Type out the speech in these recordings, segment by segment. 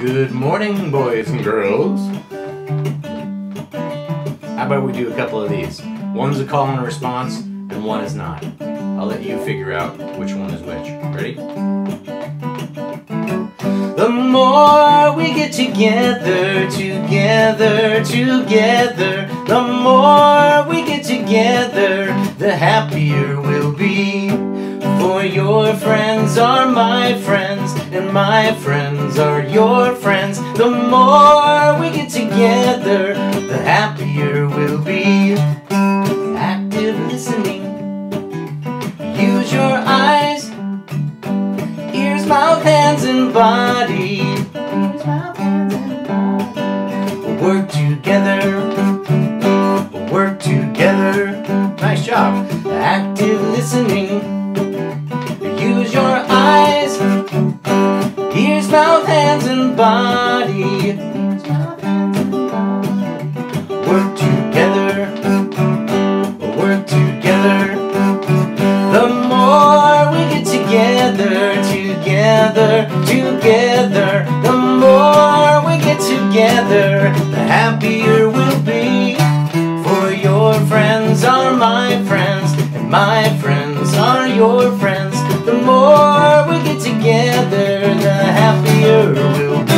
Good morning, boys and girls. How about we do a couple of these? One's a call and a response, and one is not. I'll let you figure out which one is which. Ready? The more we get together, the more we get together, the happier we'll be. For your friends are my friends, and my friends are your friends. The more we get together, the happier we'll be. Active listening. Use your eyes, ears, mouth, hands, and body. We'll work together. We'll work together. Nice job. Active listening. Use your eyes, ears, mouth, hands, and body. Work together, work together. The more we get together, the more we get together, the happier we'll be. For your friends are my friends, and my friends are your friends. The more we get together, the happier we'll be.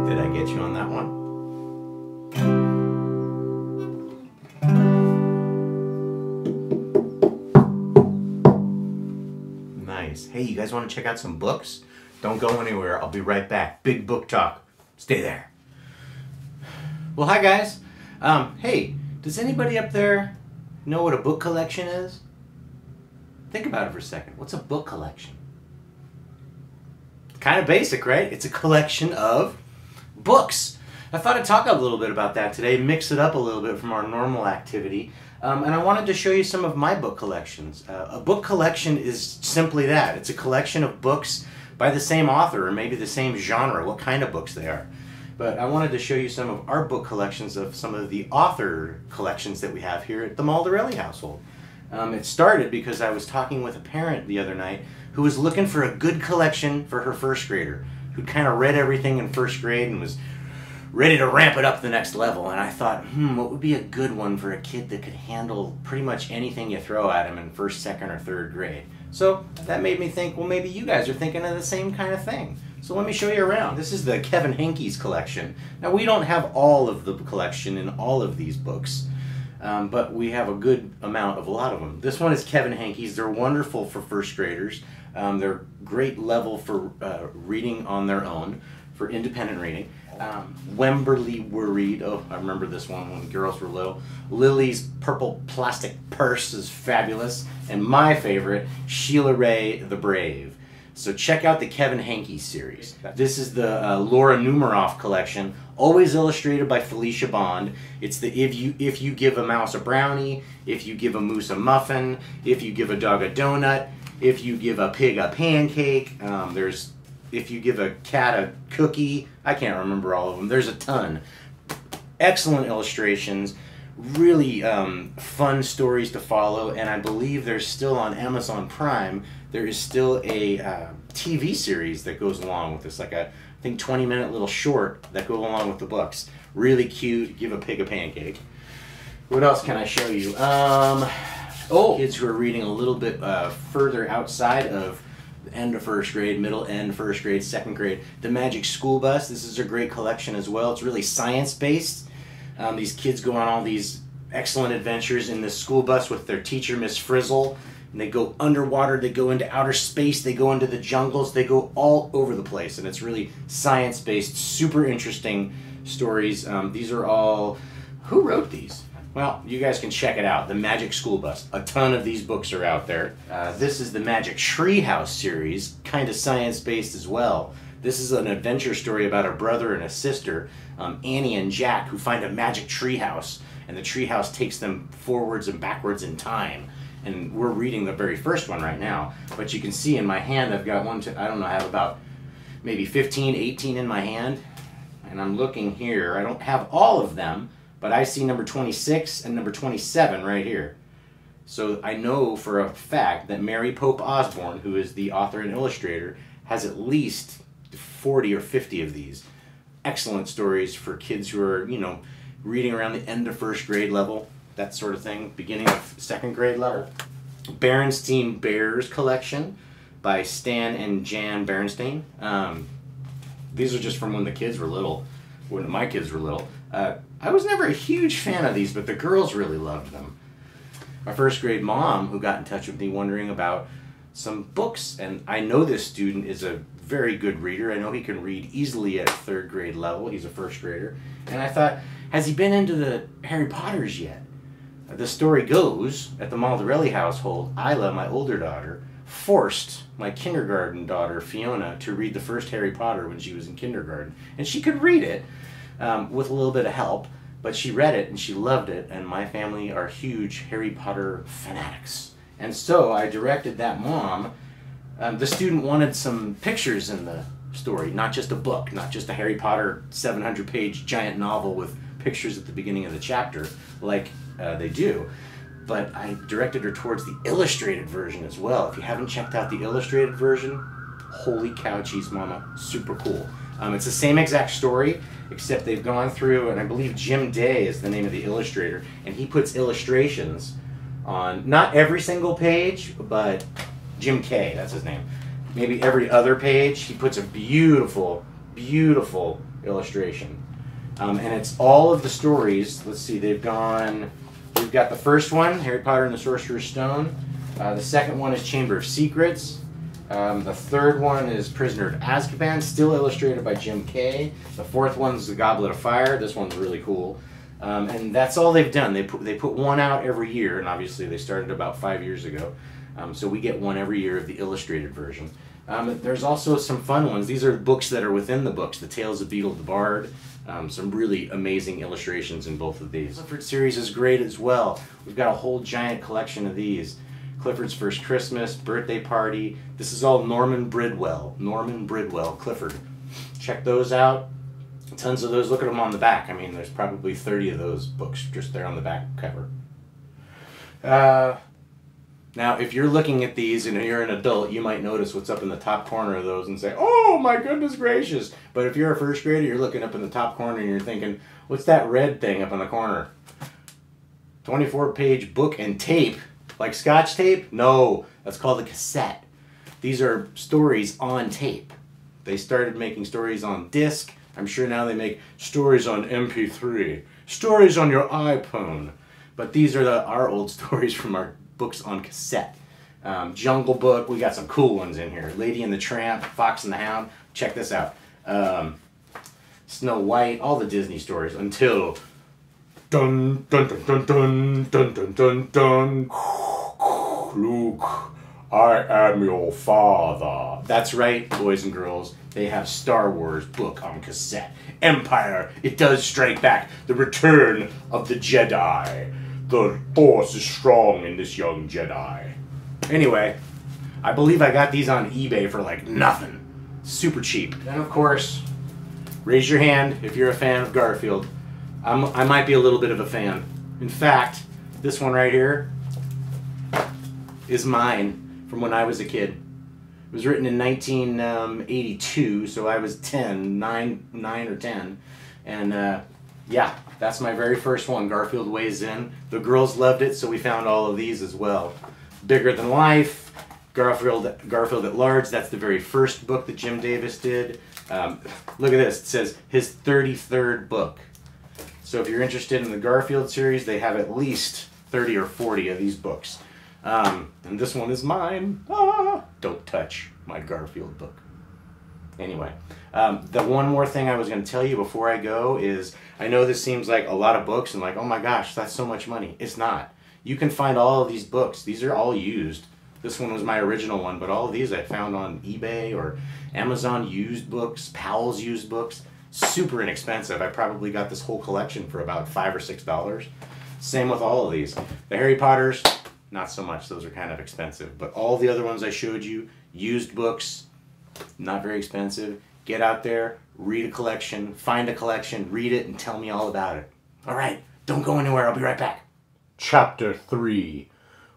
Did I get you on that one? Nice. Hey, you guys want to check out some books? Don't go anywhere. I'll be right back. Big book talk. Stay there. Well, hi guys. Hey, does anybody up there know what a book collection is? Think about it for a second. What's a book collection? Kind of basic, right? It's a collection of books. I thought I'd talk a little bit about that today, mix it up a little bit from our normal activity. And I wanted to show you some of my book collections. A book collection is simply that. It's a collection of books by the same author, or maybe the same genre, what kind of books they are. But I wanted to show you some of our book collections of some of the author collections that we have here at the Maldarelli household. It started because I was talking with a parent the other night who was looking for a good collection for her first grader, who'd kind of read everything in first grade and was ready to ramp it up to the next level. And I thought, what would be a good one for a kid that could handle pretty much anything you throw at him in first, second, or third grade? So that made me think, well, maybe you guys are thinking of the same kind of thing. So let me show you around. This is the Kevin Henkes collection. Now, we don't have all of the collection in all of these books, but we have a good amount of a lot of them. This one is Kevin Henkes. They're wonderful for first graders. They're great level for reading on their own, for independent reading. Wemberly Worried. Oh, I remember this one when the girls were little. Lily's Purple Plastic Purse is fabulous. And my favorite, Sheila Ray the Brave. So check out the Kevin Henkes series. This is the Laura Numeroff collection, always illustrated by Felicia Bond. It's the if you give a mouse a brownie, if you give a moose a muffin, if you give a dog a donut, if you give a pig a pancake. There's if you give a cat a cookie. I can't remember all of them. There's a ton. Excellent illustrations, really fun stories to follow, and I believe there's still on Amazon Prime, there is still a TV series that goes along with this, like a, I think, 20-minute little short that go along with the books. Really cute. Give a pig a pancake. What else can I show you? Kids who are reading a little bit further outside of end of first grade, middle end first grade, second grade. The Magic School Bus. This is a great collection as well. It's really science-based. These kids go on all these excellent adventures in this school bus with their teacher, Miss Frizzle. And they go underwater, they go into outer space, they go into the jungles, they go all over the place. And it's really science-based, super interesting stories. These are all... Who wrote these? Well, you guys can check it out. The Magic School Bus. A ton of these books are out there. This is the Magic Treehouse series, kind of science-based as well. This is an adventure story about a brother and a sister, Annie and Jack, who find a magic treehouse, and the treehouse takes them forwards and backwards in time. And we're reading the very first one right now. But you can see in my hand, I've got I don't know, I have about maybe 15, 18 in my hand. and I'm looking here. I don't have all of them, but I see number 26 and number 27 right here. So I know for a fact that Mary Pope Osborne, who is the author and illustrator, has at least 40 or 50 of these. Excellent stories for kids who are, you know, reading around the end of first grade level, that sort of thing, beginning of second grade level. Berenstein Bears collection by Stan and Jan Berenstein. These are just from when the kids were little, when my kids were little. I was never a huge fan of these, but the girls really loved them. My first grade mom, who got in touch with me wondering about some books, and I know this student is a very good reader. I know he can read easily at third grade level. He's a first grader. And I thought, has he been into the Harry Potters yet? The story goes, at the Maldarelli household, Isla, my older daughter, forced my kindergarten daughter, Fiona, to read the first Harry Potter when she was in kindergarten. And she could read it with a little bit of help, but she read it and she loved it, and my family are huge Harry Potter fanatics. And so I directed that mom. The student wanted some pictures in the story, not just a book, not just a Harry Potter 700-page giant novel with pictures at the beginning of the chapter like they do. But I directed her towards the illustrated version as well. If you haven't checked out the illustrated version, holy cow cheese mama, super cool. It's the same exact story, except they've gone through, and I believe Jim Day is the name of the illustrator, and he puts illustrations on not every single page, but Jim K, that's his name. Maybe every other page, he puts a beautiful, beautiful illustration. And it's all of the stories. Let's see, we've got the first one, Harry Potter and the Sorcerer's Stone. The second one is Chamber of Secrets. The third one is Prisoner of Azkaban, still illustrated by Jim Kay. The fourth one's The Goblet of Fire. This one's really cool. And that's all they've done. They put one out every year, and obviously they started about 5 years ago. So we get one every year of the illustrated version. There's also some fun ones. These are books that are within the books. The Tales of Beetle the Bard. Some really amazing illustrations in both of these. The Clifford series is great as well. We've got a whole giant collection of these. Clifford's First Christmas, Birthday Party. This is all Norman Bridwell. Norman Bridwell, Clifford. Check those out. Tons of those. Look at them on the back. I mean, there's probably 30 of those books just there on the back cover. Now, if you're looking at these and you're an adult, you might notice what's up in the top corner of those and say, oh my goodness gracious. But if you're a first grader, you're looking up in the top corner and you're thinking, what's that red thing up in the corner? 24-page book and tape. Like Scotch tape? No, that's called a cassette. These are stories on tape. They started making stories on disc. I'm sure now they make stories on MP3, stories on your iPhone. But these are our old stories from our books on cassette. Jungle Book, we got some cool ones in here. Lady and the Tramp, Fox and the Hound. Check this out. Snow White, all the Disney stories until dun dun dun dun dun dun dun dun dun. Luke, I am your father. That's right, boys and girls. They have Star Wars book on cassette. Empire, it does strike back. The return of the Jedi. The Force is strong in this young Jedi. Anyway, I believe I got these on eBay for like nothing. Super cheap. Then of course, raise your hand if you're a fan of Garfield. I might be a little bit of a fan. In fact, this one right here is mine from when I was a kid. It was written in 1982, so I was 9 or 10. And yeah, that's my very first one, Garfield Weighs In. The girls loved it, so we found all of these as well. Bigger Than Life, Garfield at Large, that's the very first book that Jim Davis did. Look at this, it says his 33rd book. So if you're interested in the Garfield series, they have at least 30 or 40 of these books. And this one is mine. Ah, don't touch my Garfield book. Anyway, the one more thing I was going to tell you before I go is, I know this seems like a lot of books and like, oh my gosh, that's so much money. It's not. You can find all of these books. These are all used. This one was my original one, but all of these I found on eBay or Amazon used books, Powell's used books. Super inexpensive. I probably got this whole collection for about $5 or $6. Same with all of these. The Harry Potters, not so much. Those are kind of expensive. But all the other ones I showed you, used books, not very expensive. get out there, read a collection, find a collection, read it, and tell me all about it. All right, don't go anywhere. I'll be right back. Chapter 3.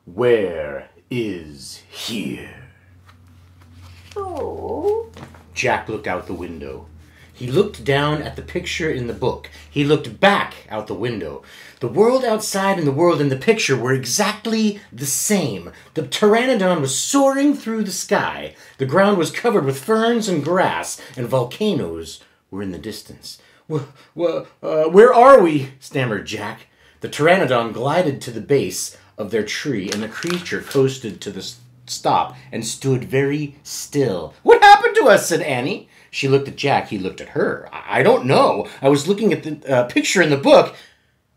Where is Here? Oh. Jack looked out the window. He looked down at the picture in the book. He looked back out the window. The world outside and the world in the picture were exactly the same. The pteranodon was soaring through the sky. The ground was covered with ferns and grass, and volcanoes were in the distance. Where are we?" stammered Jack. The pteranodon glided to the base of their tree, and the creature coasted to the stop and stood very still. "What happened to us?" said Annie. She looked at Jack. He looked at her. "I don't know. I was looking at the picture in the book,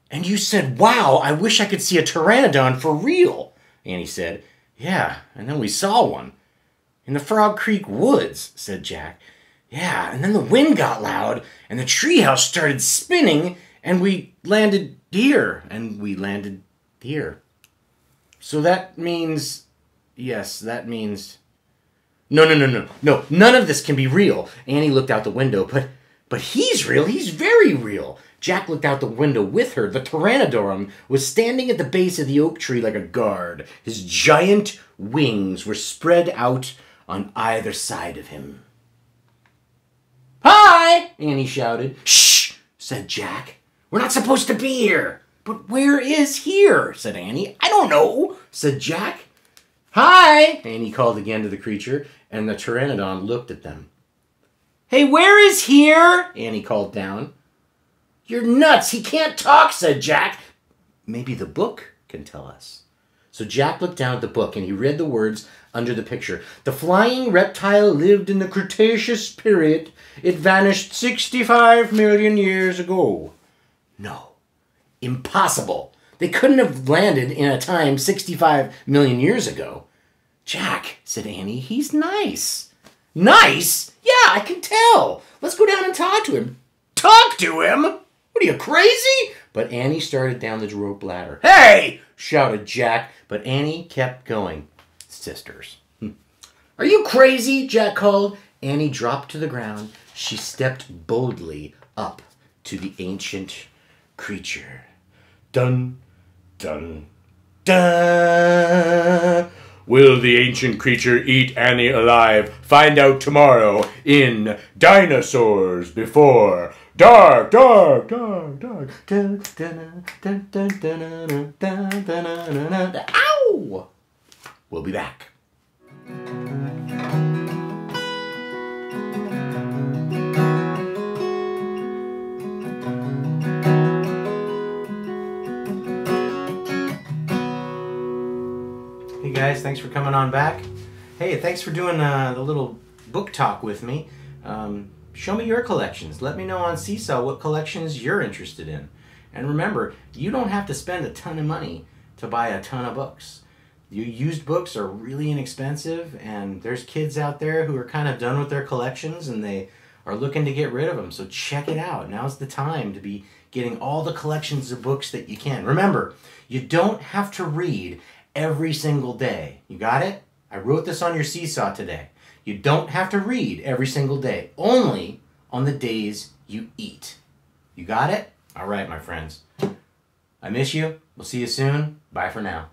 and you said, 'Wow, I wish I could see a pteranodon for real,'" Annie said. "Yeah, and then we saw one." "In the Frog Creek woods," said Jack. "Yeah, and then the wind got loud, and the treehouse started spinning, and we landed here, and we landed here." "So that means..." "Yes, that means..." No, none of this can be real." Annie looked out the window. But he's real. He's very real." Jack looked out the window with her. The pteranodon was standing at the base of the oak tree like a guard. His giant wings were spread out on either side of him. "Hi!" Annie shouted. "Shh!" said Jack. "We're not supposed to be here." "But where is here?" said Annie. "I don't know," said Jack. "Hi!" Annie called again to the creature, and the pteranodon looked at them. "Hey, where is here?" Annie called down. "You're nuts. He can't talk," said Jack. "Maybe the book can tell us." So Jack looked down at the book, and he read the words under the picture. "The flying reptile lived in the Cretaceous period. It vanished 65 million years ago." No. Impossible. They couldn't have landed in a time 65 million years ago. "Jack," said Annie, "he's nice." "Nice? Yeah, I can tell. Let's go down and talk to him." "Talk to him? What are you, crazy?" But Annie started down the rope ladder. "Hey!" shouted Jack, but Annie kept going. Sisters. "Are you crazy?" Jack called. Annie dropped to the ground. She stepped boldly up to the ancient creature. Dun, dun, dun. Will the ancient creature eat Annie alive? Find out tomorrow in Dinosaurs Before Dark, dark, dark, dark. Dun, dun, dun, dun, dun, dun, dun, dun, dun. Ow! We'll be back. Hey guys, thanks for coming on back. Hey, thanks for doing the little book talk with me. Show me your collections. Let me know on Seesaw what collections you're interested in. And remember, you don't have to spend a ton of money to buy a ton of books. Used books are really inexpensive, and there's kids out there who are kind of done with their collections and they are looking to get rid of them. So check it out. Now's the time to be getting all the collections of books that you can. Remember, you don't have to read every single day. You got it? I wrote this on your Seesaw today. You don't have to read every single day. Only on the days you eat. You got it? All right, my friends. I miss you. We'll see you soon. Bye for now.